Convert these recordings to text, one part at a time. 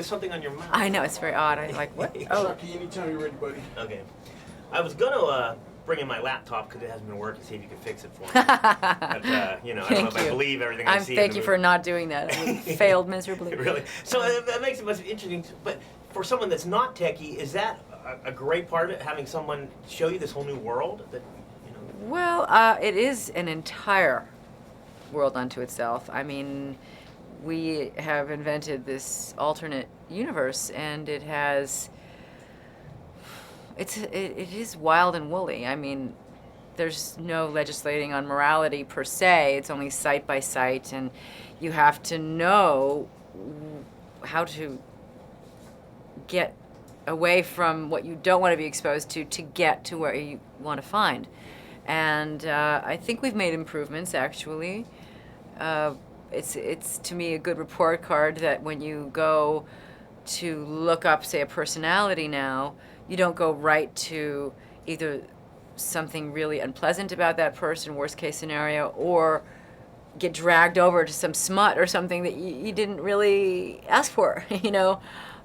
with something on your mouth. I know, it's very odd. I'm like, what? Oh. Chucky, anytime you're ready, buddy. Okay. I was gonna bring in my laptop because it hasn't been working. See if you can fix it for me. But I don't know if I believe everything I see. Thank you for not doing that. I failed miserably. Really. So that makes it much interesting. But for someone that's not techie, is that a great part of it? Having someone show you this whole new world that Well, it is an entire world unto itself. I mean, we have invented this alternate universe, and it is wild and woolly. I mean, there's no legislating on morality per se. It's only site by site, and you have to know how to get away from what you don't want to be exposed to get to where you want to find. And I think we've made improvements, actually. It's to me a good report card that when you go to look up, say, a personality now, you don't go right to either something really unpleasant about that person, worst case scenario, or get dragged over to some smut or something that you didn't really ask for, you know.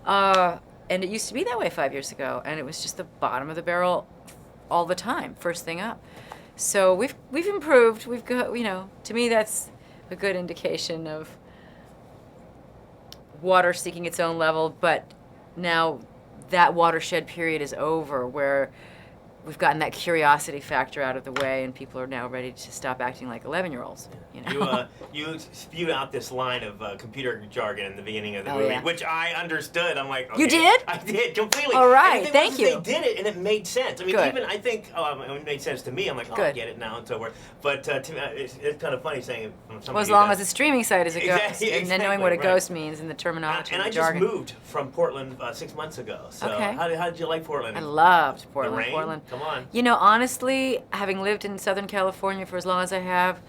And it used to be that way 5 years ago, and it was just the bottom of the barrel all the time, first thing up. So we've improved. We've got, you know, to me that's a good indication of water seeking its own level, but now that watershed period is over, where we've gotten that curiosity factor out of the way, and people are now ready to stop acting like 11-year-olds. You know? You spewed out this line of computer jargon in the beginning of the movie, yeah. which I understood. I'm like, okay, You did? I did completely. All right, and thank you. They did it, and it made sense. I mean, Good. even I think it made sense to me. I'm like, oh, I Good. get it now, and so forth. But to me, it's kind of funny saying it from somebody. Well, as long as the streaming site is a ghost, Exactly, and then knowing what a right. ghost means and the terminology And and I the just jargon. moved from Portland 6 months ago. So Okay. how did you like Portland? I loved The Portland. rain? Portland. Come on. You know, honestly, having lived in Southern California for as long as I have,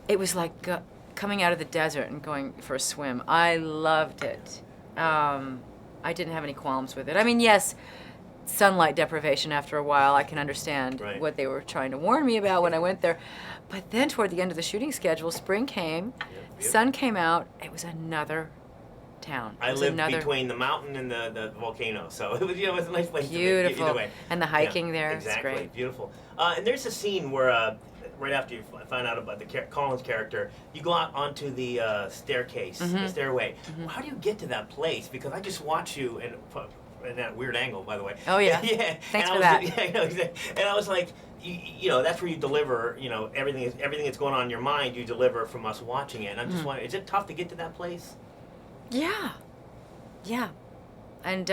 it was like coming out of the desert and going for a swim. I loved it. I didn't have any qualms with it. I mean, yes, sunlight deprivation after a while, I can understand Right. what they were trying to warn me about when I went there. But then toward the end of the shooting schedule, spring came, Yep. sun came out, it was another town. I lived between the mountain and the volcano, so it was, you know, it was a nice place to be. Beautiful. Either way. And the hiking Yeah, there, exactly. it's great. Beautiful. And there's a scene where right after you find out about the Collins character, you go out onto the staircase, the stairway. How do you get to that place? Because I just watch you in that weird angle, by the way. Oh, yeah. Yeah. Thanks and for I that. was, yeah, I know, exactly. And I was like, you know, that's where you deliver, you know, everything that's going on in your mind, you deliver from us watching it. And I'm just wondering, is it tough to get to that place? Yeah. Yeah. And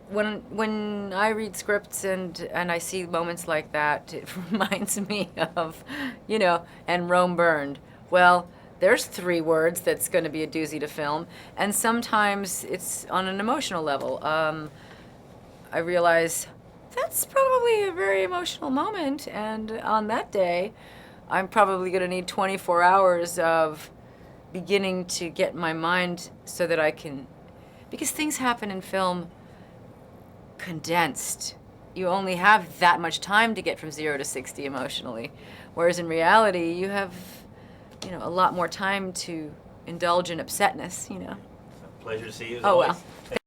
when I read scripts and I see moments like that, it reminds me of, you know, and Rome burned. Well, there's 3 words that's going to be a doozy to film, and sometimes it's on an emotional level. I realize that's probably a very emotional moment, and on that day, I'm probably going to need 24 hours of beginning to get my mind so that I can, because things happen in film condensed. You only have that much time to get from 0 to 60 emotionally, whereas in reality you have, you know, a lot more time to indulge in upsetness, you know. Pleasure to see you as Oh, always. well.